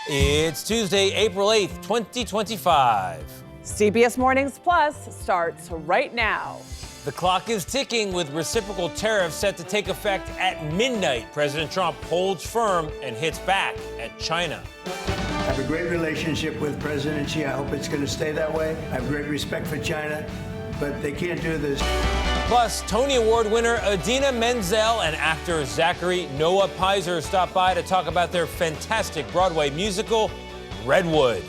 It's Tuesday, April 8th, 2025. CBS Mornings Plus starts right now. The clock is ticking with reciprocal tariffs set to take effect at midnight. President Trump holds firm and hits back at China. I have a great relationship with President Xi. I hope it's going to stay that way. I have great respect for China, but they can't do this. Plus, Tony Award winner Idina Menzel and actor Zachary Noah Pizer stop by to talk about their fantastic Broadway musical, Redwood.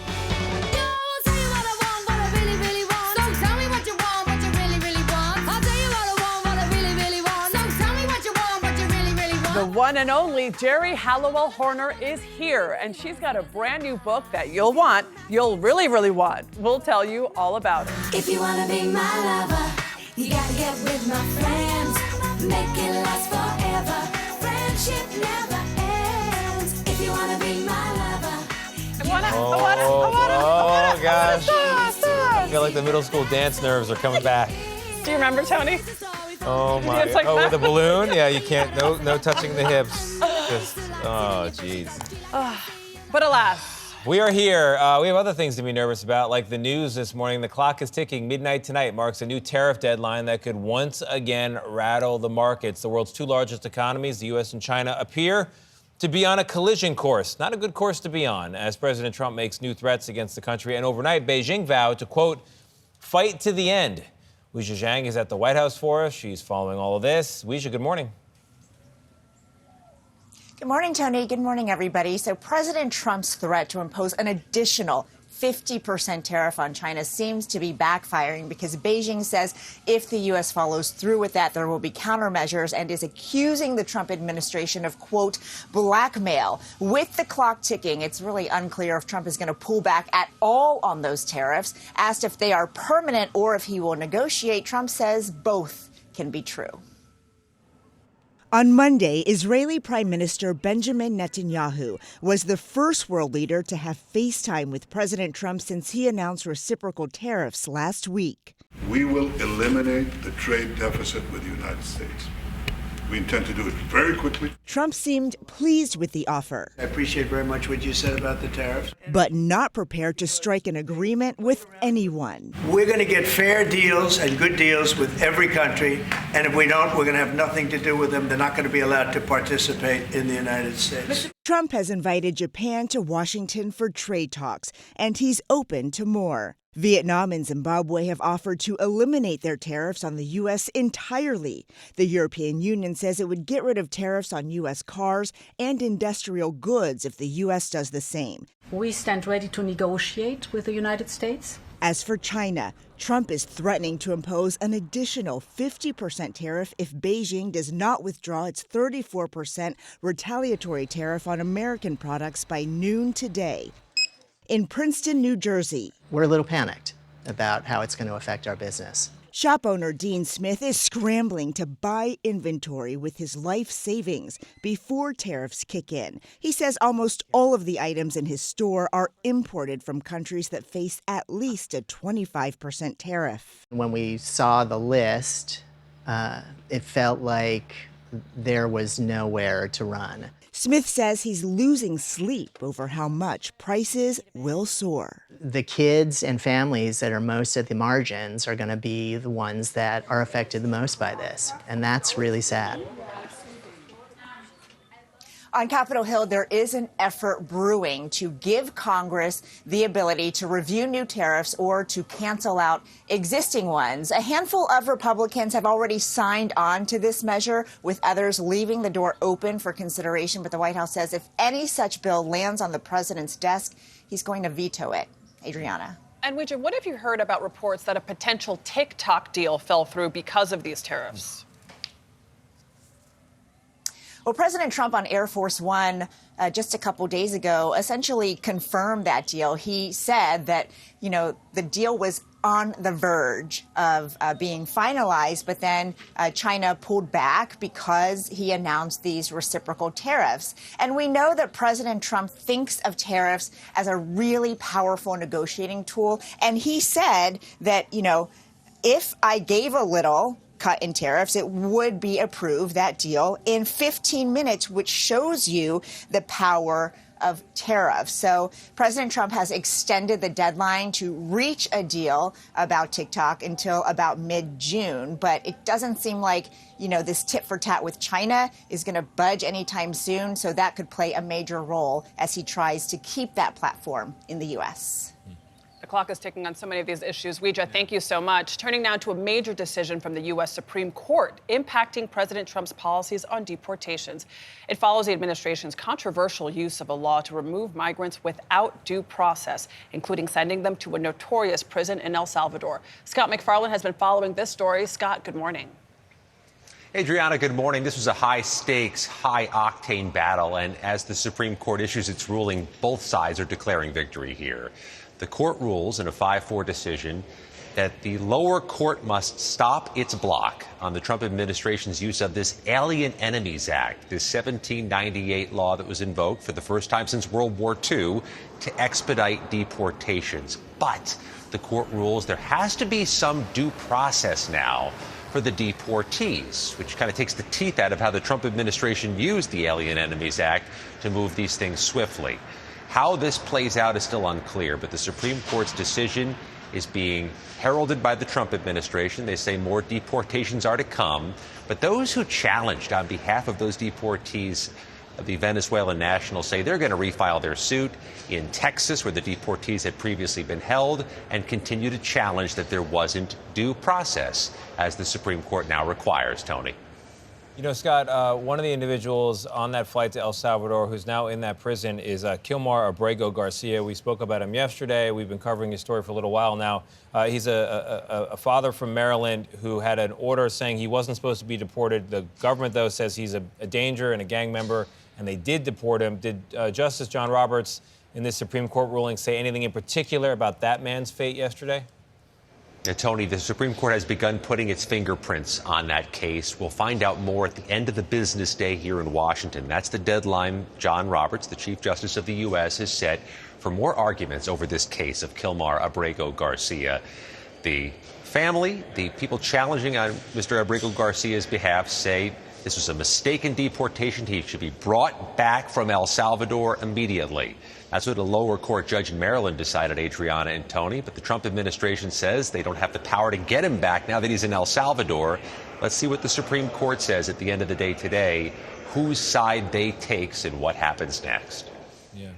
The one and only Geri Halliwell-Horner is here, and she's got a brand new book that you'll really, really want. We'll tell you all about it. If you want to be my lover, you gotta get with my friends. Make it last forever. Friendship never ends. If you want to be my lover. Oh, gosh. I feel like the middle school dance nerves are coming back. Do you remember, Tony? Oh, my. Like with the balloon? Yeah, you can't. No touching the hips. Just, oh, jeez. But alas. We are here. We have other things to be nervous about, like the news this morning. The clock is ticking. Midnight tonight marks a new tariff deadline that could once again rattle the markets. The world's two largest economies, the U.S. and China, appear to be on a collision course. Not a good course to be on, as President Trump makes new threats against the country. And overnight, Beijing vowed to, quote, fight to the end. Weijia Zhang is at the White House for us. She's following all of this. Weijia, good morning. Good morning, Tony. Good morning, everybody. So President Trump's threat to impose an additional 50% tariff on China seems to be backfiring because Beijing says if the U.S. follows through with that, there will be countermeasures and is accusing the Trump administration of, quote, blackmail. With the clock ticking, it's really unclear if Trump is going to pull back at all on those tariffs. Asked if they are permanent or if he will negotiate, Trump says both can be true. On Monday, Israeli Prime Minister Benjamin Netanyahu was the first world leader to have FaceTime with President Trump since he announced reciprocal tariffs last week. We will eliminate the trade deficit with the United States. We intend to do it very quickly. Trump seemed pleased with the offer. I appreciate very much what you said about the tariffs. But not prepared to strike an agreement with anyone. We're going to get fair deals and good deals with every country. And if we don't, we're going to have nothing to do with them. They're not going to be allowed to participate in the United States. Trump has invited Japan to Washington for trade talks, and he's open to more. Vietnam and Zimbabwe have offered to eliminate their tariffs on the U.S. entirely. The European Union says it would get rid of tariffs on U.S. cars and industrial goods if the U.S. does the same. We stand ready to negotiate with the United States. As for China, Trump is threatening to impose an additional 50% tariff if Beijing does not withdraw its 34% retaliatory tariff on American products by noon today. In Princeton, New Jersey, we're a little panicked about how it's going to affect our business. Shop owner Dean Smith is scrambling to buy inventory with his life savings before tariffs kick in. He says almost all of the items in his store are imported from countries that face at least a 25% tariff. When we saw the list, it felt like there was nowhere to run. Smith says he's losing sleep over how much prices will soar. The kids and families that are most at the margins are going to be the ones that are affected the most by this, and that's really sad. On Capitol Hill, there is an effort brewing to give Congress the ability to review new tariffs or to cancel out existing ones. A handful of Republicans have already signed on to this measure, with others leaving the door open for consideration. But the White House says if any such bill lands on the president's desk, he's going to veto it. Adriana. And Weijia, what have you heard about reports that a potential TikTok deal fell through because of these tariffs? Well, President Trump on Air Force One just a couple days ago essentially confirmed that deal. He said that, the deal was on the verge of being finalized, but then China pulled back because he announced these reciprocal tariffs. And we know that President Trump thinks of tariffs as a really powerful negotiating tool. And he said that, if I gave a little, cut in tariffs, it would be approved, that deal, in 15 minutes, which shows you the power of tariffs. So President Trump has extended the deadline to reach a deal about TikTok until about mid-June. But it doesn't seem like, this tit for tat with China is going to budge anytime soon. So that could play a major role as he tries to keep that platform in the U.S. The clock is ticking on so many of these issues. Weijia, thank you so much. Turning now to a major decision from the U.S. Supreme Court impacting President Trump's policies on deportations. It follows the administration's controversial use of a law to remove migrants without due process, including sending them to a notorious prison in El Salvador. Scott McFarland has been following this story. Scott, good morning. Adriana, good morning. This was a high-stakes, high-octane battle, and as the Supreme Court issues its ruling, both sides are declaring victory here. The court rules in a 5-4 decision that the lower court must stop its block on the Trump administration's use of this Alien Enemies Act, this 1798 law that was invoked for the first time since World War II to expedite deportations. But the court rules there has to be some due process now for the deportees, which kind of takes the teeth out of how the Trump administration used the Alien Enemies Act to move these things swiftly. How this plays out is still unclear, but the Supreme Court's decision is being heralded by the Trump administration. They say more deportations are to come. But those who challenged on behalf of those deportees, the Venezuelan nationals, say they're going to refile their suit in Texas, where the deportees had previously been held, and continue to challenge that there wasn't due process, as the Supreme Court now requires, Tony. Scott, one of the individuals on that flight to El Salvador who's now in that prison is Kilmer Abrego Garcia. We spoke about him yesterday. We've been covering his story for a little while now. He's a father from Maryland who had an order saying he wasn't supposed to be deported. The government, though, says he's a danger and a gang member, and they did deport him. Did Justice John Roberts in this Supreme Court ruling say anything in particular about that man's fate yesterday? Tony, the Supreme Court has begun putting its fingerprints on that case. We'll find out more at the end of the business day here in Washington. That's the deadline John Roberts, the Chief Justice of the U.S., has set for more arguments over this case of Kilmer Abrego Garcia. The family, the people challenging on Mr. Abrego Garcia's behalf, say this was a mistaken deportation. He should be brought back from El Salvador immediately. That's what a lower court judge in Maryland decided, Adriana and Tony. But the Trump administration says they don't have the power to get him back now that he's in El Salvador. Let's see what the Supreme Court says at the end of the day today, whose side they takes and what happens next. Yeah.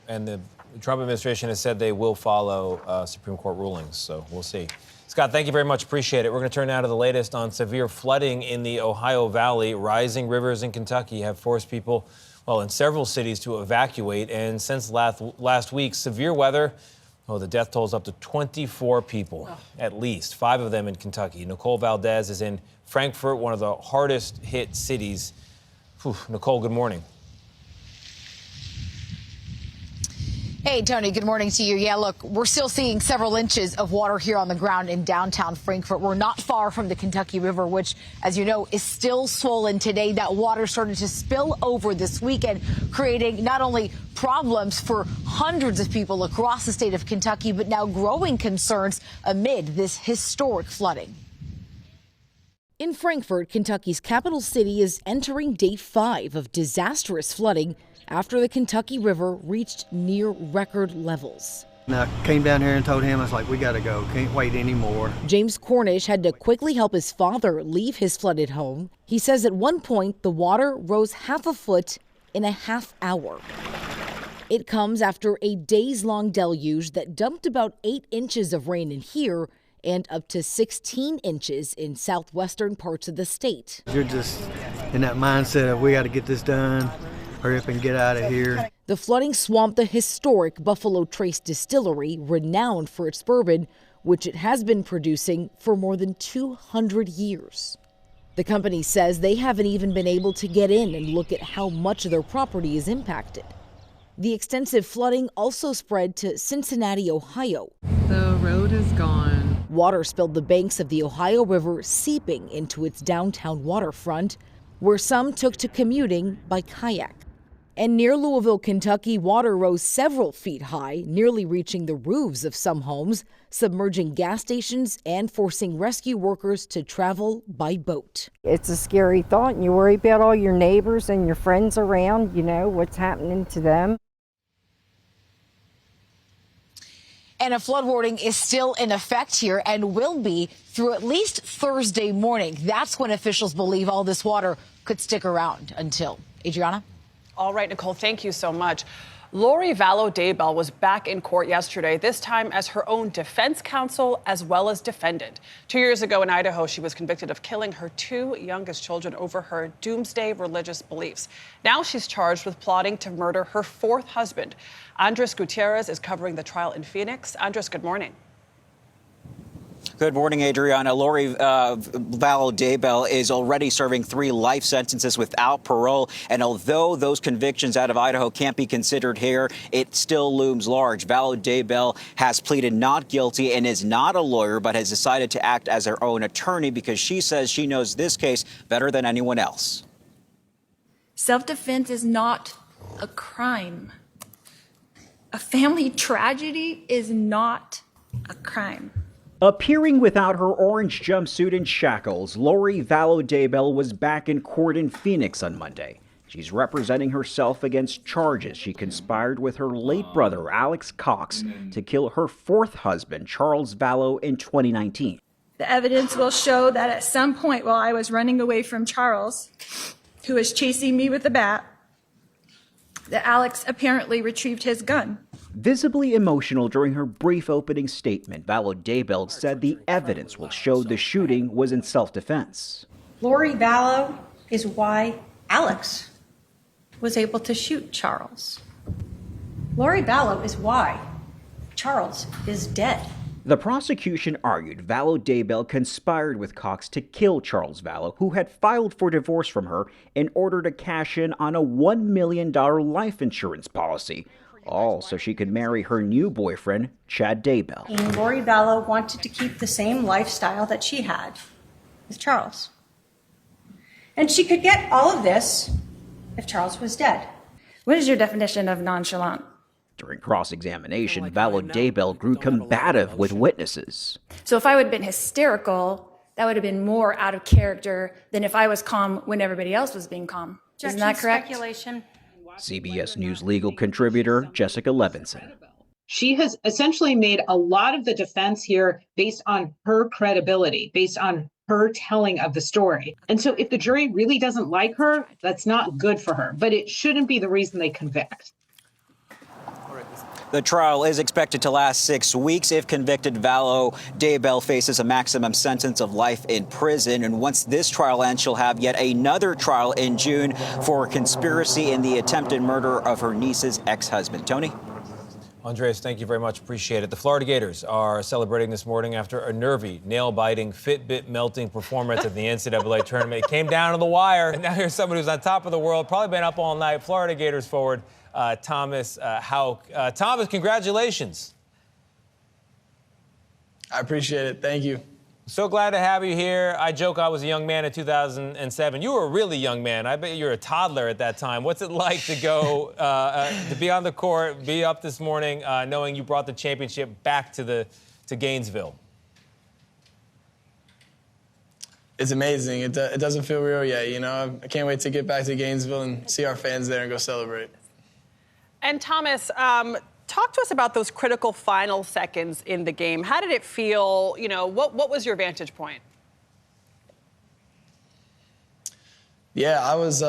And the Trump administration has said they will follow Supreme Court rulings. So we'll see. Scott, thank you very much. Appreciate it. We're going to turn now to the latest on severe flooding in the Ohio Valley. Rising rivers in Kentucky have forced people, in several cities to evacuate. And since last week, severe weather, the death toll is up to 24 people, at least, 5 of them in Kentucky. Nicole Valdez is in Frankfort, one of the hardest hit cities. Nicole, good morning. Hey, Tony, good morning to you. Yeah, look, we're still seeing several inches of water here on the ground in downtown Frankfort. We're not far from the Kentucky River, which, as you know, is still swollen today. That water started to spill over this weekend, creating not only problems for hundreds of people across the state of Kentucky, but now growing concerns amid this historic flooding. In Frankfort, Kentucky's capital city is entering day 5 of disastrous flooding after the Kentucky River reached near record levels. And I came down here and told him, I was like, we got to go. Can't wait anymore. James Cornish had to quickly help his father leave his flooded home. He says at one point the water rose half a foot in a half hour. It comes after a days-long deluge that dumped about 8 inches of rain in here and up to 16 inches in southwestern parts of the state. You're just in that mindset of we got to get this done. Hurry up and get out of here. The flooding swamped the historic Buffalo Trace distillery, renowned for its bourbon, which it has been producing for more than 200 years. The company says they haven't even been able to get in and look at how much of their property is impacted. The extensive flooding also spread to Cincinnati, Ohio. The road is gone. Water spilled the banks of the Ohio River, seeping into its downtown waterfront, where some took to commuting by kayak. And near Louisville, Kentucky, water rose several feet high, nearly reaching the roofs of some homes, submerging gas stations and forcing rescue workers to travel by boat. It's a scary thought, and you worry about all your neighbors and your friends around, you know, what's happening to them. And a flood warning is still in effect here and will be through at least Thursday morning. That's when officials believe all this water could stick around until. Adriana? All right, Nicole, thank you so much. Lori Vallow Daybell was back in court yesterday, this time as her own defense counsel as well as defendant. 2 years ago in Idaho, she was convicted of killing her two youngest children over her doomsday religious beliefs. Now she's charged with plotting to murder her fourth husband. Andres Gutierrez is covering the trial in Phoenix. Andres, good morning. Good morning, Adriana. Lori Vallow Daybell is already serving 3 life sentences without parole. And although those convictions out of Idaho can't be considered here, it still looms large. Vallow Daybell has pleaded not guilty and is not a lawyer, but has decided to act as her own attorney because she says she knows this case better than anyone else. Self-defense is not a crime. A family tragedy is not a crime. Appearing without her orange jumpsuit and shackles, Lori Vallow Daybell was back in court in Phoenix on Monday. She's representing herself against charges she conspired with her late brother, Alex Cox, to kill her fourth husband, Charles Vallow, in 2019. The evidence will show that at some point while I was running away from Charles, who was chasing me with a bat, that Alex apparently retrieved his gun. Visibly emotional during her brief opening statement, Vallow Daybell said the evidence will show the shooting was in self-defense. Lori Vallow is why Alex was able to shoot Charles. Lori Vallow is why Charles is dead. The prosecution argued Vallow Daybell conspired with Cox to kill Charles Vallow, who had filed for divorce from her in order to cash in on a $1 million life insurance policy, all so she could marry her new boyfriend, Chad Daybell. And Lori Vallow wanted to keep the same lifestyle that she had with Charles. And she could get all of this if Charles was dead. What is your definition of nonchalant? During cross-examination, Vallow Daybell grew combative with witnesses. So if I would have been hysterical, that would have been more out of character than if I was calm when everybody else was being calm. Isn't that correct? Speculation. CBS News legal contributor Jessica Levinson. She has essentially made a lot of the defense here based on her credibility, based on her telling of the story. And so if the jury really doesn't like her, that's not good for her, but it shouldn't be the reason they convict. The trial is expected to last 6 weeks. If convicted, Vallow Daybell faces a maximum sentence of life in prison. And once this trial ends, she'll have yet another trial in June for conspiracy in the attempted murder of her niece's ex-husband. Tony? Andres, thank you very much. Appreciate it. The Florida Gators are celebrating this morning after a nervy, nail-biting, Fitbit-melting performance at the NCAA tournament. It came down to the wire. And now here's someone who's on top of the world, probably been up all night. Florida Gators forward Thomas Houck. Thomas, congratulations. I appreciate it. Thank you. So glad to have you here. I joke I was a young man in 2007. You were a really young man. I bet you were a toddler at that time. What's it like to go, to be on the court, be up this morning, knowing you brought the championship back to Gainesville? It's amazing. It doesn't feel real yet, you know. I can't wait to get back to Gainesville and see our fans there and go celebrate. And Thomas, talk to us about those critical final seconds in the game. How did it feel? You know, what was your vantage point? Yeah, I was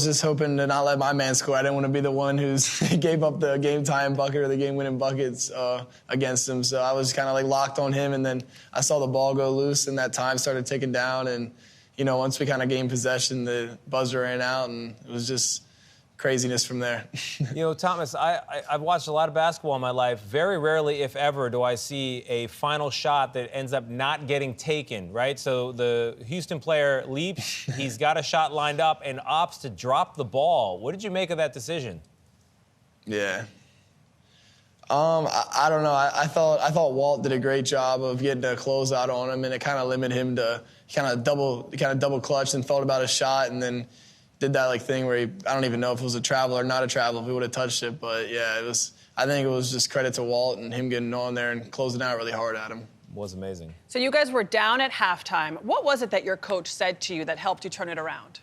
just hoping to not let my man score. I didn't want to be the one who's gave up the game-tying bucket or the game-winning buckets against him. So I was kind of like locked on him, and then I saw the ball go loose, and that time started ticking down. And, you know, once we kind of gained possession, the buzzer ran out, and it was just craziness from there. You know, Thomas, I've watched a lot of basketball in my life. Very rarely, if ever, do I see a final shot that ends up not getting taken, right? So the Houston player leaps, he's got a shot lined up and opts to drop the ball. What did you make of that decision? Yeah. I don't know. I thought Walt did a great job of getting a closeout on him, and it kind of limited him to kind of double clutched and thought about a shot, and then did that like thing where I don't even know if it was a travel or not a travel, if we would have touched it. But yeah, I think it was just credit to Walt and him getting on there and closing out really hard at him. Was amazing. So you guys were down at halftime. What was it that your coach said to you that helped you turn it around?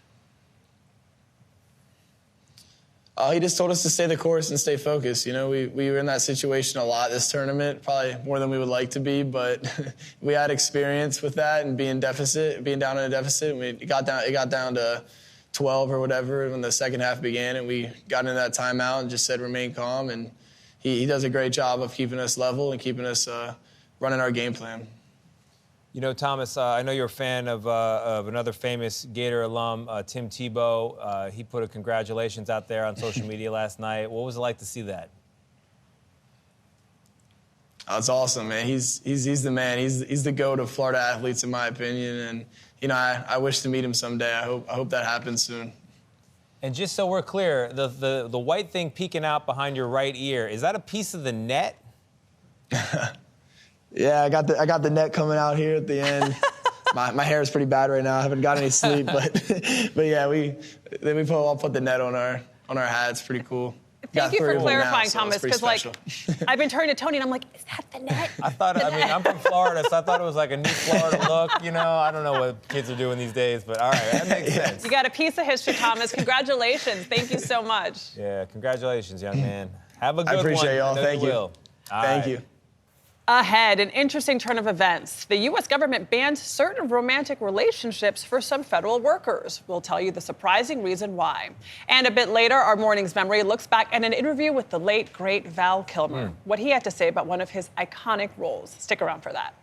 He just told us to stay the course and stay focused. You know, we were in that situation a lot this tournament, probably more than we would like to be, but we had experience with that and being down in a deficit. It got down to 12 or whatever when the second half began, and we got into that timeout and just said remain calm. And he does a great job of keeping us level and keeping us running our game plan. You know, Thomas, I know you're a fan of another famous Gator alum, Tim Tebow. He put a congratulations out there on social media last night. What was it like to see that? Oh, it's awesome, man. He's the man. He's the GOAT of Florida athletes, in my opinion. And you know, I wish to meet him someday. I hope that happens soon. And just so we're clear, the white thing peeking out behind your right ear, is that a piece of the net? Yeah, I got the net coming out here at the end. My hair is pretty bad right now. I haven't got any sleep, but yeah, I'll put the net on our hats. Pretty cool. Thank you for clarifying, Thomas, because I've been turning to Tony and I'm like, is that the net? I'm from Florida, so I thought it was like a new Florida look. You know, I don't know what kids are doing these days, but all right, that makes sense. You got a piece of history, Thomas. Congratulations. Thank you so much. Yeah, congratulations, young man. Have a good one. I appreciate y'all. Thank you. Thank you. Ahead, an interesting turn of events. The U.S. government banned certain romantic relationships for some federal workers. We'll tell you the surprising reason why. And a bit later, our morning's memory looks back at an interview with the late, great Val Kilmer. What he had to say about one of his iconic roles. Stick around for that.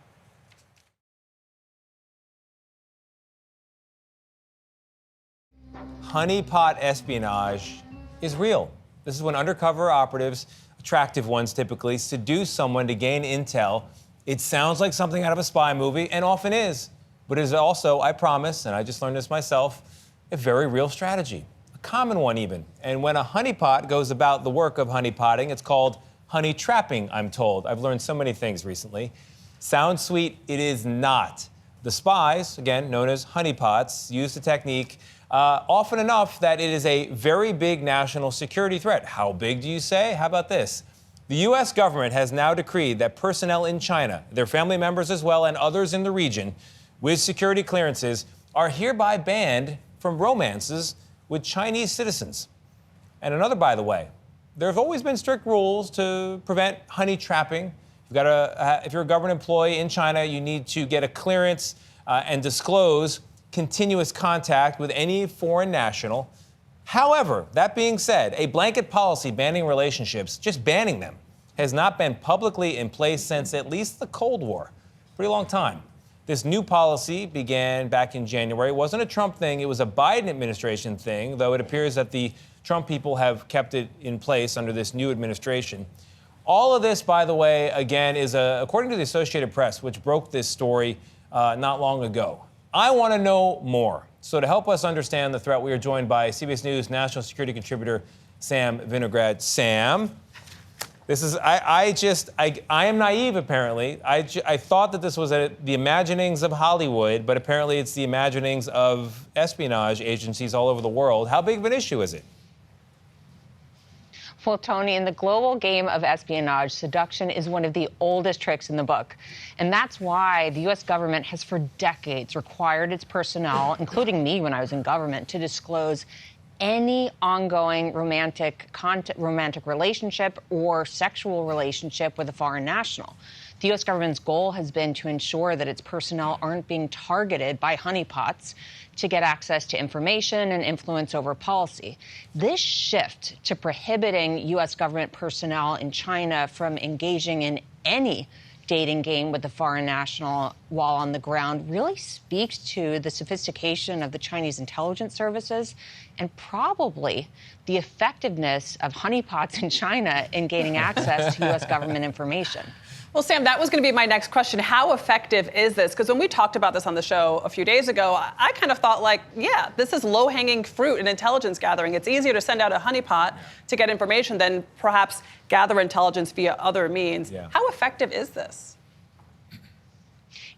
Honeypot espionage is real. This is when undercover operatives, attractive ones typically, seduce someone to gain intel. It sounds like something out of a spy movie, and often is, but it is also, I promise, and I just learned this myself, a very real strategy, a common one even. And when a honeypot goes about the work of honeypotting, it's called honey trapping, I'm told. I've learned so many things recently. Sounds sweet, it is not. The spies, again known as honeypots, use the technique often enough that it is a very big national security threat. How big do you say? How about this? The U.S. government has now decreed that personnel in China, their family members as well, and others in the region with security clearances are hereby banned from romances with Chinese citizens. And another, by the way, there have always been strict rules to prevent honey trapping. If you're a government employee in China, you need to get a clearance and disclose continuous contact with any foreign national. However, that being said, a blanket policy banning relationships, just banning them, has not been publicly in place since at least the Cold War. Pretty long time. This new policy began back in January. It wasn't a Trump thing, it was a Biden administration thing, though it appears that the Trump people have kept it in place under this new administration. All of this, by the way, again, is according to the Associated Press, which broke this story not long ago. I want to know more. So to help us understand the threat, we are joined by CBS News national security contributor Sam Vinograd. Sam, this is I am naive apparently. I thought that this was the imaginings of Hollywood, but apparently it's the imaginings of espionage agencies all over the world. How big of an issue is it? Well, Tony, in the global game of espionage, seduction is one of the oldest tricks in the book. And that's why the U.S. government has for decades required its personnel, including me when I was in government, to disclose any ongoing romantic relationship or sexual relationship with a foreign national. The U.S. government's goal has been to ensure that its personnel aren't being targeted by honeypots to get access to information and influence over policy. This shift to prohibiting U.S. government personnel in China from engaging in any dating game with a foreign national while on the ground really speaks to the sophistication of the Chinese intelligence services and probably the effectiveness of honeypots in China in gaining access to U.S. government information. Well, Sam, that was going to be my next question. How effective is this? Because when we talked about this on the show a few days ago, I kind of thought like, yeah, this is low-hanging fruit in intelligence gathering. It's easier to send out a honeypot to get information than perhaps gather intelligence via other means. Yeah. How effective is this?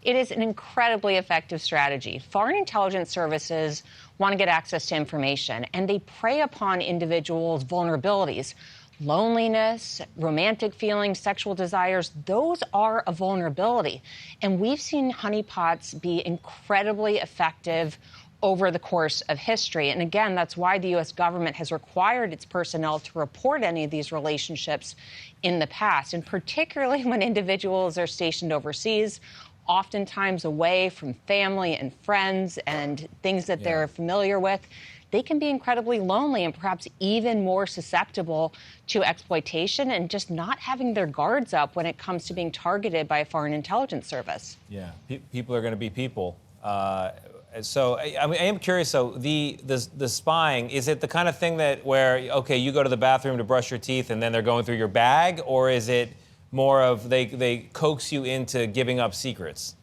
It is an incredibly effective strategy. Foreign intelligence services want to get access to information, and they prey upon individuals' vulnerabilities. Loneliness, romantic feelings, sexual desires, those are a vulnerability. And we've seen honeypots be incredibly effective over the course of history. And again, that's why the U.S. government has required its personnel to report any of these relationships in the past, and particularly when individuals are stationed overseas, oftentimes away from family and friends and things that they're familiar with. They can be incredibly lonely and perhaps even more susceptible to exploitation and just not having their guards up when it comes to being targeted by a foreign intelligence service. Yeah, people are going to be people. So I am curious. So the spying, is it the kind of thing that where you go to the bathroom to brush your teeth and then they're going through your bag, or is it more of they coax you into giving up secrets?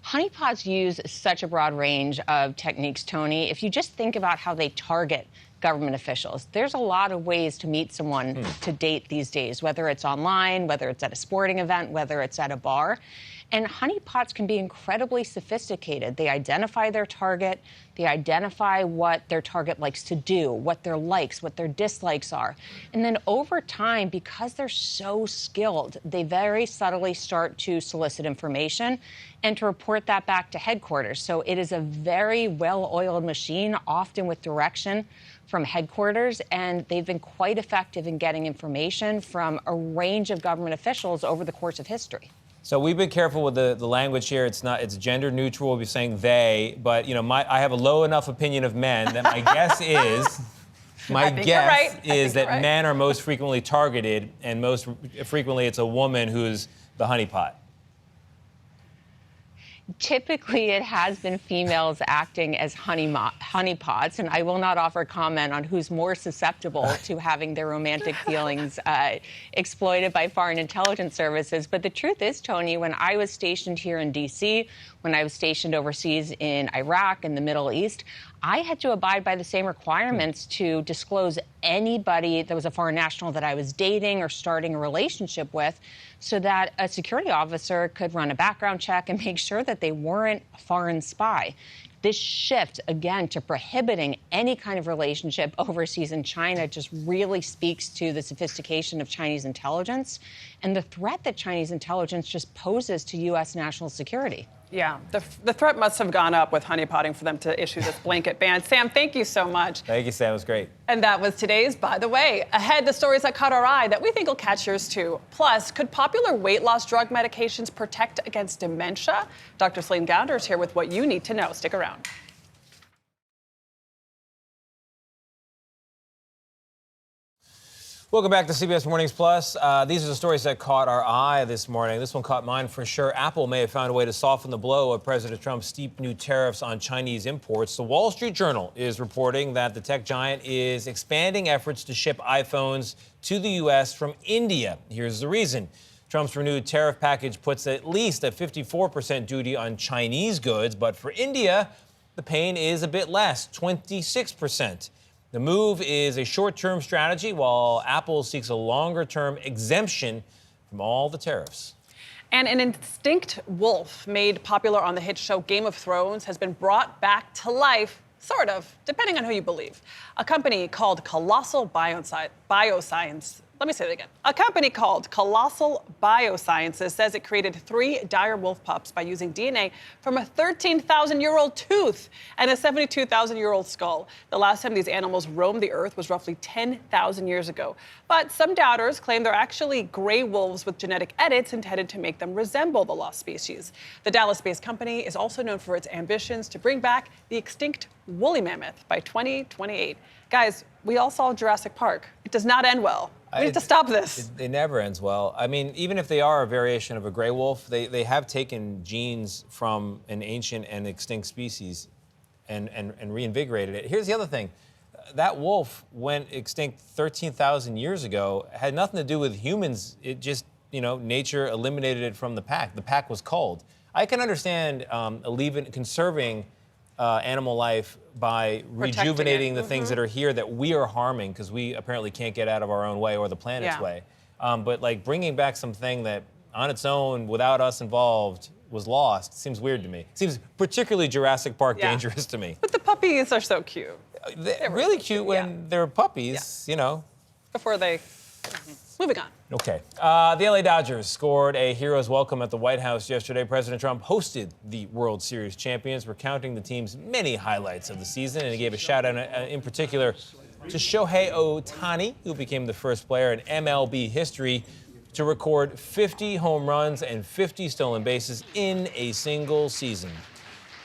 Honeypots use such a broad range of techniques, Tony. If you just think about how they target government officials, there's a lot of ways to meet someone to date these days, whether it's online, whether it's at a sporting event, whether it's at a bar. And honeypots can be incredibly sophisticated. They identify their target. They identify what their target likes to do, what their likes, what their dislikes are. And then over time, because they're so skilled, they very subtly start to solicit information and to report that back to headquarters. So it is a very well-oiled machine, often with direction from headquarters, and they've been quite effective in getting information from a range of government officials over the course of history. So we've been careful with the language here. It's gender neutral. We'll be saying they, but I have a low enough opinion of men that my guess is that men are most frequently targeted, and most frequently it's a woman who's the honeypot. Typically, it has been females acting as honeypots, and I will not offer comment on who's more susceptible to having their romantic feelings exploited by foreign intelligence services. But the truth is, Tony, when I was stationed here in D.C., when I was stationed overseas in Iraq and the Middle East, I had to abide by the same requirements to disclose anybody that was a foreign national that I was dating or starting a relationship with, so that a security officer could run a background check and make sure that they weren't a foreign spy. This shift, again, to prohibiting any kind of relationship overseas in China just really speaks to the sophistication of Chinese intelligence and the threat that Chinese intelligence just poses to U.S. national security. Yeah, the threat must have gone up with honeypotting for them to issue this blanket ban. Sam, thank you so much. Thank you, Sam. It was great. And that was today's By the Way. Ahead, the stories that caught our eye that we think will catch yours too. Plus, could popular weight loss drug medications protect against dementia? Dr. Celine Gounder is here with what you need to know. Stick around. Welcome back to CBS Mornings Plus. These are the stories that caught our eye this morning. This one caught mine for sure. Apple may have found a way to soften the blow of President Trump's steep new tariffs on Chinese imports. The Wall Street Journal is reporting that the tech giant is expanding efforts to ship iPhones to the U.S. from India. Here's the reason. Trump's renewed tariff package puts at least a 54% duty on Chinese goods, but for India, the pain is a bit less, 26%. The move is a short-term strategy, while Apple seeks a longer-term exemption from all the tariffs. And an extinct wolf made popular on the hit show Game of Thrones has been brought back to life, sort of, depending on who you believe. A company called Colossal Bioscience. Let me say that again. A company called Colossal Biosciences says it created 3 dire wolf pups by using DNA from a 13,000-year-old tooth and a 72,000-year-old skull. The last time these animals roamed the earth was roughly 10,000 years ago. But some doubters claim they're actually gray wolves with genetic edits intended to make them resemble the lost species. The Dallas-based company is also known for its ambitions to bring back the extinct woolly mammoth by 2028. Guys, we all saw Jurassic Park. It does not end well. We need to stop this. It never ends well. I mean, even if they are a variation of a gray wolf, they have taken genes from an ancient and extinct species and reinvigorated it. Here's the other thing. That wolf went extinct 13,000 years ago. It had nothing to do with humans. It just, nature eliminated it from the pack. The pack was culled. I can understand conserving animal life by rejuvenating the things that are here that we are harming because we apparently can't get out of our own way or the planet's way. But bringing back something that on its own, without us involved, was lost seems weird to me. Seems particularly Jurassic Park dangerous to me. But the puppies are so cute. They're really cute when they're puppies, you know. Before they... Moving on. Okay. The LA Dodgers scored a hero's welcome at the White House yesterday. President Trump hosted the World Series champions, recounting the team's many highlights of the season, and he gave a shout-out in particular to Shohei Ohtani, who became the first player in MLB history to record 50 home runs and 50 stolen bases in a single season.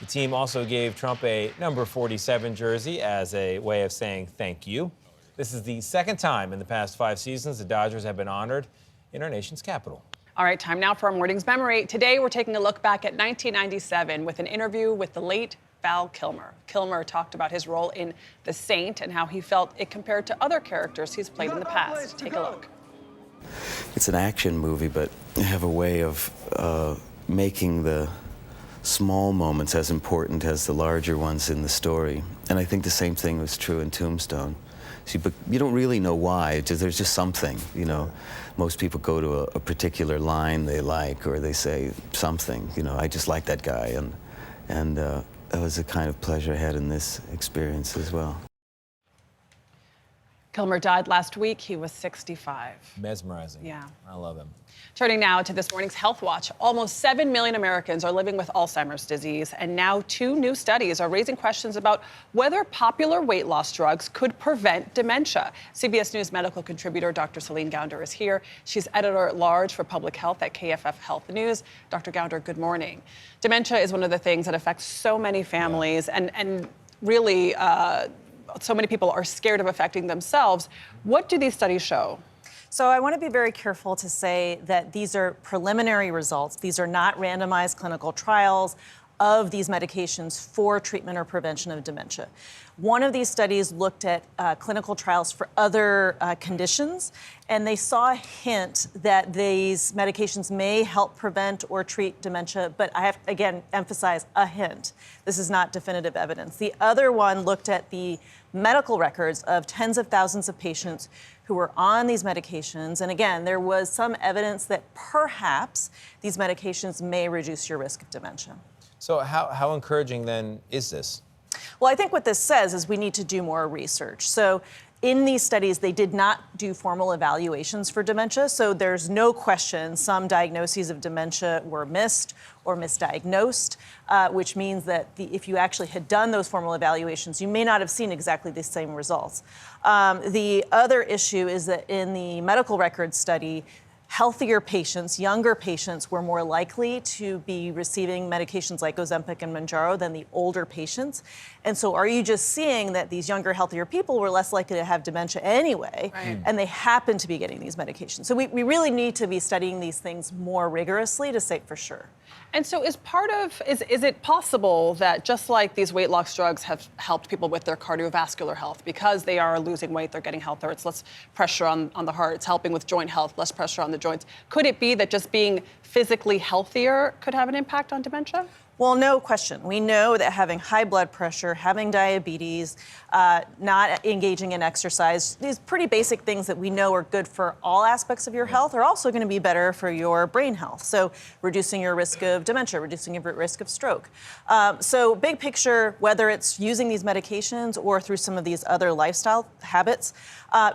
The team also gave Trump a number 47 jersey as a way of saying thank you. This is the second time in the past 5 seasons the Dodgers have been honored in our nation's capital. All right, time now for our morning's memory. Today, we're taking a look back at 1997 with an interview with the late Val Kilmer. Kilmer talked about his role in The Saint and how he felt it compared to other characters he's played in the past. Take a look. It's an action movie, but I have a way of making the small moments as important as the larger ones in the story. And I think the same thing was true in Tombstone. See, but you don't really know why. There's just something, you know. Most people go to a particular line they like, or they say something, you know, I just like that guy. And that was the kind of pleasure I had in this experience as well. Kilmer died last week. He was 65. Mesmerizing. Yeah. I love him. Turning now to this morning's Health Watch. Almost 7 million Americans are living with Alzheimer's disease, and now 2 new studies are raising questions about whether popular weight loss drugs could prevent dementia. CBS News medical contributor Dr. Celine Gounder is here. She's editor-at-large for public health at KFF Health News. Dr. Gounder, good morning. Dementia is one of the things that affects so many families, and really so many people are scared of affecting themselves. What do these studies show? So I want to be very careful to say that these are preliminary results. These are not randomized clinical trials of these medications for treatment or prevention of dementia. One of these studies looked at clinical trials for other conditions, and they saw a hint that these medications may help prevent or treat dementia, but I have to, again, emphasize a hint. This is not definitive evidence. The other one looked at the medical records of tens of thousands of patients who were on these medications, and again, there was some evidence that perhaps these medications may reduce your risk of dementia. So how encouraging then is this? Well, I think what this says is we need to do more research. So in these studies, they did not do formal evaluations for dementia, so there's no question some diagnoses of dementia were missed or misdiagnosed, which means that if you actually had done those formal evaluations, you may not have seen exactly the same results. The other issue is that in the medical records study, healthier patients, younger patients, were more likely to be receiving medications like Ozempic and Mounjaro than the older patients. And so are you just seeing that these younger, healthier people were less likely to have dementia anyway, and they happen to be getting these medications? So we really need to be studying these things more rigorously to say for sure. And so is it possible that just like these weight loss drugs have helped people with their cardiovascular health, because they are losing weight, they're getting healthier, it's less pressure on the heart, it's helping with joint health, less pressure on the joints. Could it be that just being physically healthier could have an impact on dementia? Well, no question. We know that having high blood pressure, having diabetes, not engaging in exercise, these pretty basic things that we know are good for all aspects of your health are also going to be better for your brain health. So reducing your risk of dementia, reducing your risk of stroke. So big picture, whether it's using these medications or through some of these other lifestyle habits,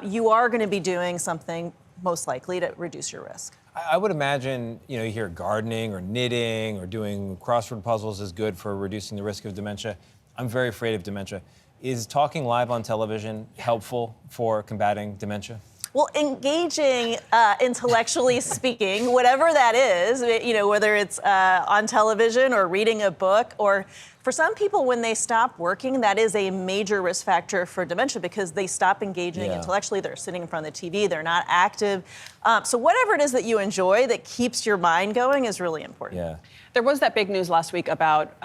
you are going to be doing something most likely to reduce your risk. I would imagine, you hear gardening or knitting or doing crossword puzzles is good for reducing the risk of dementia. I'm very afraid of dementia. Is talking live on television helpful for combating dementia? Well, engaging, intellectually speaking, whatever that is, whether it's on television or reading a book, or for some people, when they stop working, that is a major risk factor for dementia because they stop engaging intellectually. They're sitting in front of the TV. They're not active. So whatever it is that you enjoy that keeps your mind going is really important. Yeah. There was that big news last week about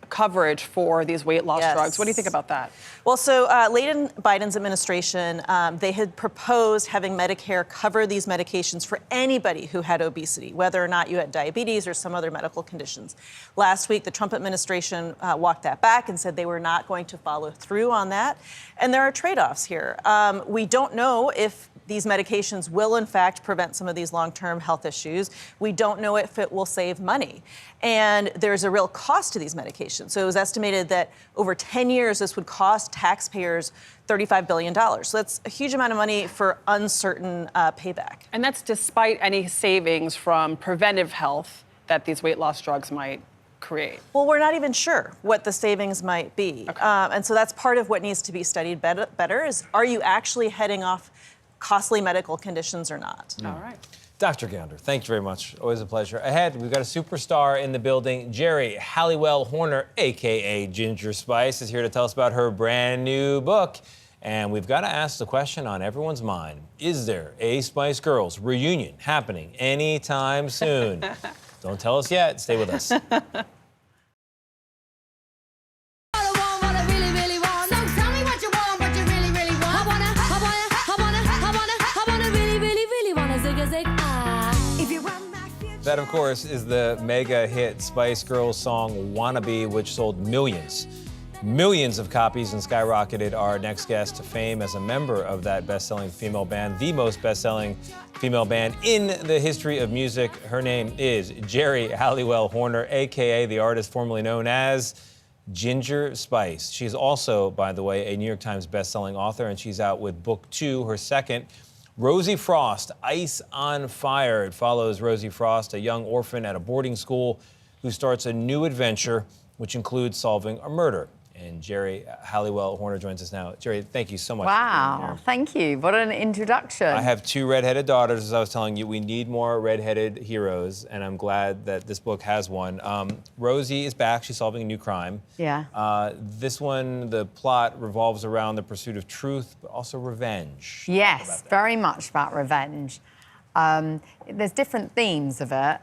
coverage for these weight loss drugs. What do you think about that? Well, so late in Biden's administration, they had proposed having Medicare cover these medications for anybody who had obesity, whether or not you had diabetes or some other medical conditions. Last week, the Trump administration walked that back and said they were not going to follow through on that. And there are trade-offs here. We don't know if these medications will, in fact, prevent some of these long-term health issues. We don't know if it will save money. And there's a real cost to these medications. So it was estimated that over 10 years, this would cost taxpayers $35 billion. So that's a huge amount of money for uncertain payback. And that's despite any savings from preventive health that these weight loss drugs might create. Well, we're not even sure what the savings might be. Okay. And so that's part of what needs to be studied better is, are you actually heading off costly medical conditions or not? All right. Dr. Gounder, thank you very much. Always a pleasure. Ahead, we've got a superstar in the building. Geri Halliwell-Horner, a.k.a. Ginger Spice, is here to tell us about her brand new book. And we've got to ask the question on everyone's mind. Is there a Spice Girls reunion happening anytime soon? Don't tell us yet. Stay with us. That, of course, is the mega hit Spice Girls song Wannabe, which sold millions of copies and skyrocketed our next guest to fame as a member of that best-selling female band, the most best-selling female band in the history of music. Her name is Geri Halliwell-Horner, a.k.a. the artist formerly known as Ginger Spice. She's also, by the way, a New York Times best-selling author, and she's out with book 2, her second, Rosie Frost, Ice on Fire. It follows Rosie Frost, a young orphan at a boarding school who starts a new adventure, which includes solving a murder. And Geri Halliwell-Horner joins us now. Geri, thank you so much. Wow, thank you. What an introduction. I have 2 redheaded daughters, as I was telling you. We need more redheaded heroes, and I'm glad that this book has one. Rosie is back. She's solving a new crime. Yeah. This one, the plot revolves around the pursuit of truth, but also revenge. Yes, very much about revenge. There's different themes of it.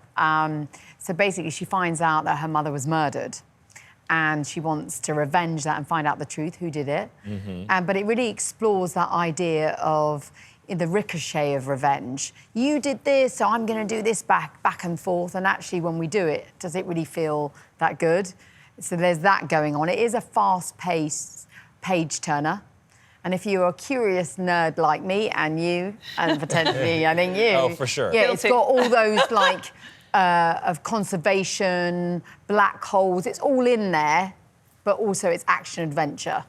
So basically, she finds out that her mother was murdered, and she wants to revenge that and find out the truth, who did it. But it really explores that idea of the ricochet of revenge. You did this, so I'm going to do this back and forth. And actually, when we do it, does it really feel that good? So there's that going on. It is a fast-paced page-turner. And if you're a curious nerd like me and you, and potentially, I think you... Oh, for sure. Yeah, it's got all those, like... of conservation, black holes, it's all in there, but also it's action-adventure.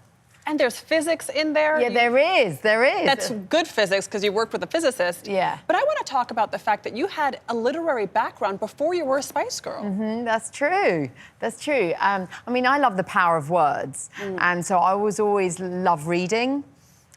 And there's physics in there. Yeah, there is. That's good physics, because you worked with a physicist. Yeah. But I want to talk about the fact that you had a literary background before you were a Spice Girl. That's true. That's true. I mean, I love the power of words, and so I always loved reading.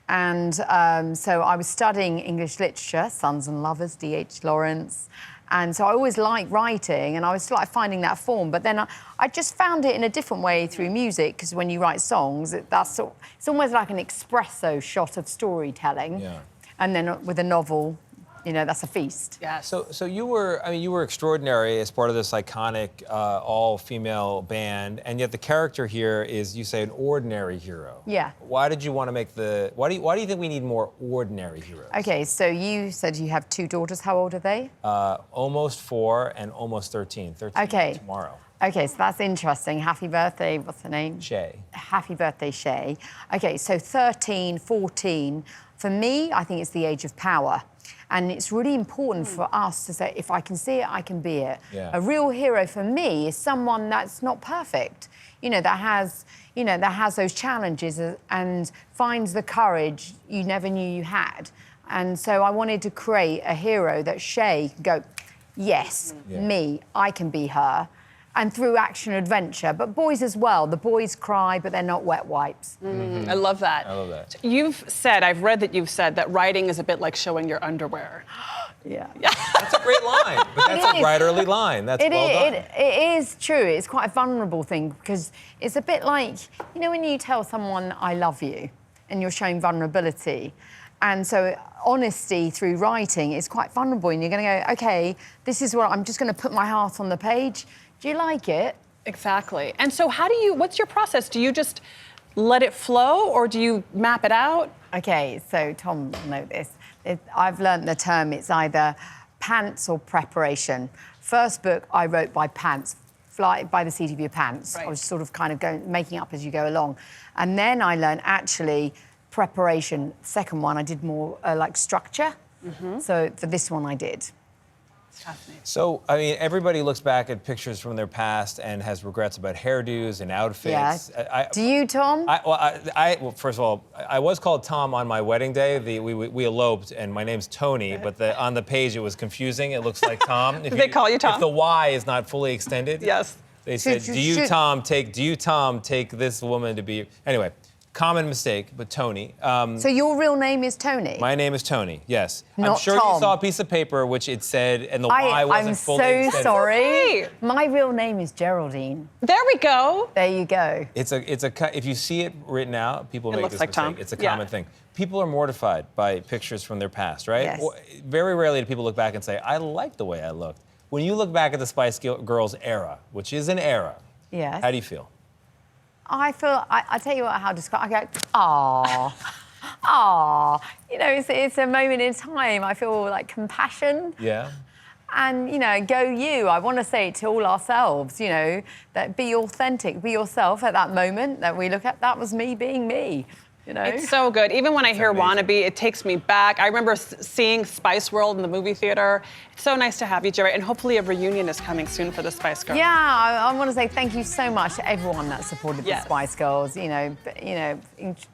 And so I was studying English literature, Sons and Lovers, D.H. Lawrence. And so I always liked writing, and I was like finding that form. But then I just found it in a different way through music, because when you write songs, it's almost like an espresso shot of storytelling. Yeah. And then with a novel, you know, that's a feast. Yeah. So you were extraordinary as part of this iconic all-female band, and yet the character here is, you say, an ordinary hero. Yeah. Why did you want to make why do you think we need more ordinary heroes? Okay, so you said you have 2 daughters. How old are they? Almost 4 and almost 13. 13 tomorrow. Okay, so that's interesting. Happy birthday, what's her name? Shay. Happy birthday, Shay. Okay, so 13, 14. For me, I think it's the age of power. And it's really important for us to say, if I can see it, I can be it. Yeah. A real hero for me is someone that's not perfect, you know, that has those challenges and finds the courage you never knew you had. And so I wanted to create a hero that Shay can go, yes, me, I can be her. And through action adventure, but boys as well. The boys cry, but they're not wet wipes. I love that. I love that. I've read that you've said that writing is a bit like showing your underwear. Yeah. That's a great line, but that's a writerly line. That's well done. It is true. It's quite a vulnerable thing, because it's a bit like, you know, when you tell someone, I love you, and you're showing vulnerability. And so honesty through writing is quite vulnerable, and you're going to go, okay, this is what I'm just going to put my heart on the page. Do you like it? Exactly. And so what's your process? Do you just let it flow, or do you map it out? Okay, so Tom will know this. I've learned the term, it's either pants or preparation. First book I wrote by pants, fly by the seat of your pants. Right. I was sort of kind of making up as you go along. And then I learned actually preparation. Second one, I did more like structure. So for this one, I did. So, I mean, everybody looks back at pictures from their past and has regrets about hairdos and outfits. Yeah. Do you, Tom? Well, first of all, I was called Tom on my wedding day. We eloped, and my name's Tony, but on the page it was confusing. It looks like Tom. Did they call you Tom? If the Y is not fully extended. Yes. They said, do you, Tom, take this woman to be... Anyway, common mistake, but Tony. So your real name is Tony? My name is Tony, yes. Not I'm sure Tom. you saw a piece of paper which it said, and the Y wasn't fully extended. I'm so sorry. Okay. My real name is Geraldine. There we go. There you go. If you see it written out, people make this mistake. Tom. It's a common thing. People are mortified by pictures from their past, right? Yes. Very rarely do people look back and say, I like the way I looked. When you look back at the Spice Girls era, which is an era, yes. How do you feel? I tell you what, how describe. I go, ah, you know, it's a moment in time. I feel like compassion. Yeah. And, you know, go you. I want to say it to all ourselves, you know, that be authentic, be yourself at that moment that we look at. That was me being me. You know? It's so good. Even when I hear Wannabe, it takes me back. I remember seeing Spice World in the movie theater. It's so nice to have you, Geri, and hopefully a reunion is coming soon for the Spice Girls. Yeah, I want to say thank you so much to everyone that supported the Spice Girls. You know,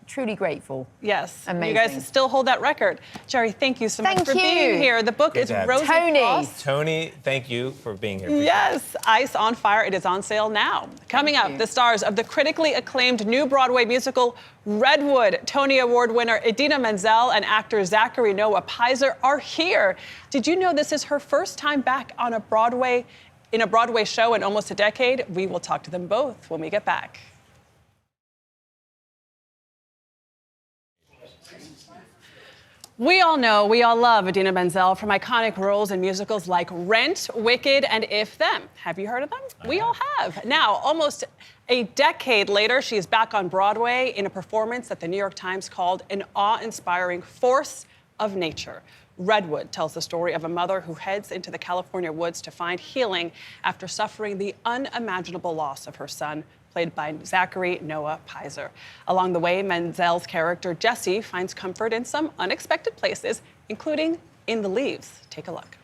truly grateful. Yes. Amazing. You guys still hold that record. Geri, thank you so much for being here. The book is Rosy Cross. Tony, thank you for being here. Yes, Ice on Fire. It is on sale now. Coming up, the stars of the critically acclaimed new Broadway musical Redwood. Tony Award winner Idina Menzel and actor Zachary Noah Pizer are here. Did you know this is her first time back on a Broadway show in almost a decade? We will talk to them both when we get back. We all know, we all love Idina Menzel from iconic roles in musicals like Rent, Wicked, and If Them. Have you heard of them? We all have. Now, almost a decade later, she is back on Broadway in a performance that the New York Times called an awe-inspiring force of nature. Redwood tells the story of a mother who heads into the California woods to find healing after suffering the unimaginable loss of her son, played by Zachary Noah Pizer. Along the way, Menzel's character Jesse finds comfort in some unexpected places, including in the leaves. Take a look.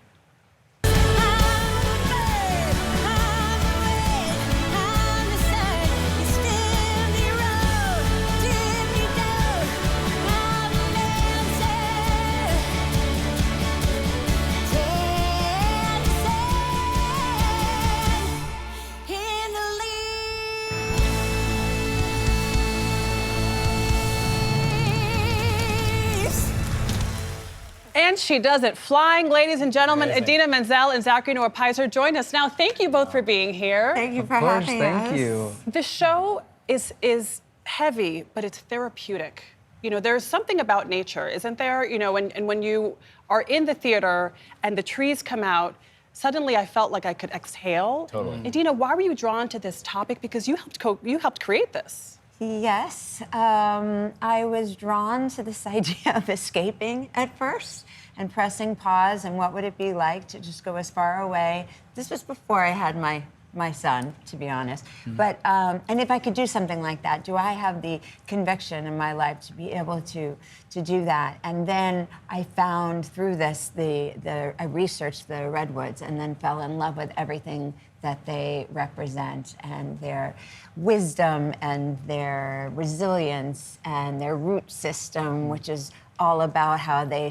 And she does it flying, ladies and gentlemen. Amazing. Idina Menzel and Zachary Noah Pizer join us now. Thank you both for being here. Thank you for having us. Thank you. The show is heavy, but it's therapeutic. You know, there's something about nature, isn't there? You know, and when you are in the theater and the trees come out, suddenly I felt like I could exhale. Totally. Idina, why were you drawn to this topic? Because you helped create this. Yes, I was drawn to this idea of escaping at first and pressing pause and what would it be like to just go as far away. This was before I had my son, to be honest. But, and if I could do something like that, do I have the conviction in my life to be able to do that? And then I found through this, I researched the Redwoods and then fell in love with everything that they represent and their wisdom and their resilience and their root system, which is all about how they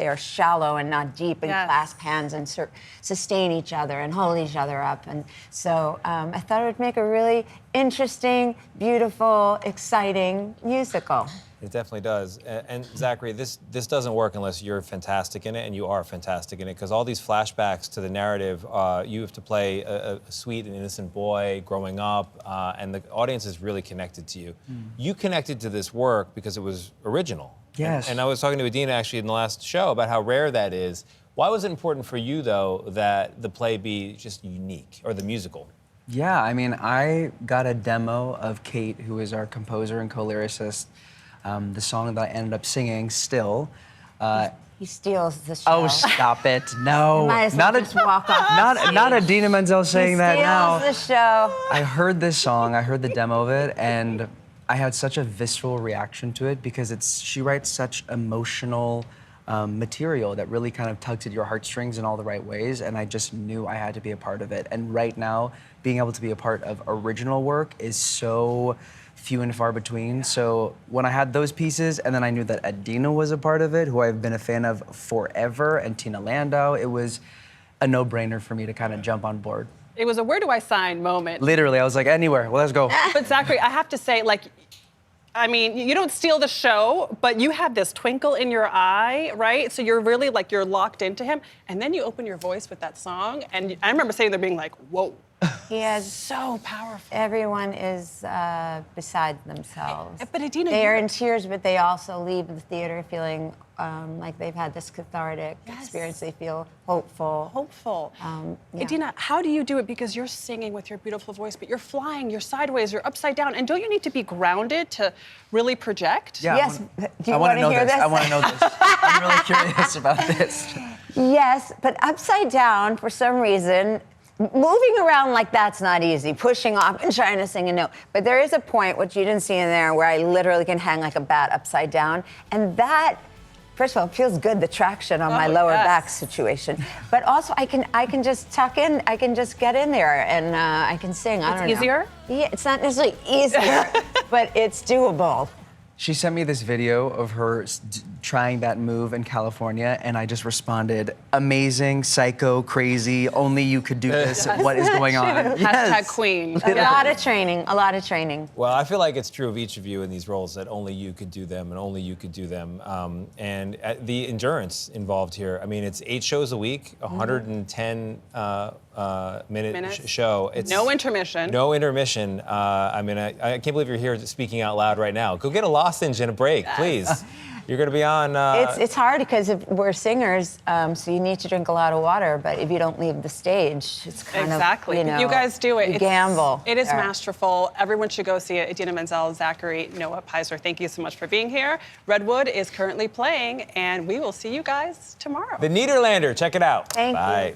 are shallow and not deep and clasp hands and sustain each other and hold each other up. And so I thought it would make a really interesting, beautiful, exciting musical. It definitely does. And Zachary, this doesn't work unless you're fantastic in it, and you are fantastic in it, because all these flashbacks to the narrative, you have to play a sweet and innocent boy growing up, and the audience is really connected to you. You connected to this work because it was original. Yes. And I was talking to Idina actually in the last show about how rare that is. Why was it important for you, though, that the play be just unique, or the musical? Yeah, I mean, I got a demo of Kate, who is our composer and co-lyricist. The song that I ended up singing, Still. He steals the show. Oh, stop it. No. You might as well just walk off. Not Idina Menzel saying that now. He steals the show. I heard this song, I heard the demo of it, and I had such a visceral reaction to it because she writes such emotional material that really kind of tugs at your heartstrings in all the right ways, and I just knew I had to be a part of it. And right now, being able to be a part of original work is so few and far between. So when I had those pieces, and then I knew that Adina was a part of it, who I've been a fan of forever, and Tina Landau, it was a no-brainer for me to kind of jump on board. It was a where do I sign moment. Literally, I was like, anywhere, well, let's go. But Zachary, I have to say, like, I mean, you don't steal the show, but you have this twinkle in your eye, right? So you're really like, you're locked into him. And then you open your voice with that song. And I remember sitting there being like, whoa. He is so powerful. Everyone is beside themselves. But Adina, they are in tears, but they also leave the theater feeling like they've had this cathartic experience. They feel hopeful. Hopeful. Yeah. Adina, how do you do it? Because you're singing with your beautiful voice, but you're flying, you're sideways, you're upside down. And don't you need to be grounded to really project? Yeah, yes. I want to know this. I want to know this. I'm really curious about this. Yes, but upside down, for some reason, moving around like that's not easy, pushing off and trying to sing a note. But there is a point, which you didn't see in there, where I literally can hang like a bat upside down. And that, first of all, it feels good, the traction on my lower back situation. But also, I can just tuck in, I can just get in there and I can sing. I don't know. It's easier? Yeah, it's not necessarily easier, but it's doable. She sent me this video of her trying that move in California, and I just responded, amazing, psycho, crazy, only you could do this. What is going on? Hashtag queen. A lot of training. Well, I feel like it's true of each of you in these roles that only you could do them and only you could do them. And the endurance involved here, I mean, it's 8 shows a week, 110 minute show. It's no intermission. No intermission. I mean, I can't believe you're here speaking out loud right now. Go get a lozenge and a break, please. You're going to be on... It's hard because we're singers, so you need to drink a lot of water, but if you don't leave the stage, it's kind of, you know... You guys do it. You gamble. It is masterful. Everyone should go see it. Adina Menzel, Zachary, Noah Pizer, thank you so much for being here. Redwood is currently playing, and we will see you guys tomorrow. The Nederlander. Check it out. Thank you. Bye.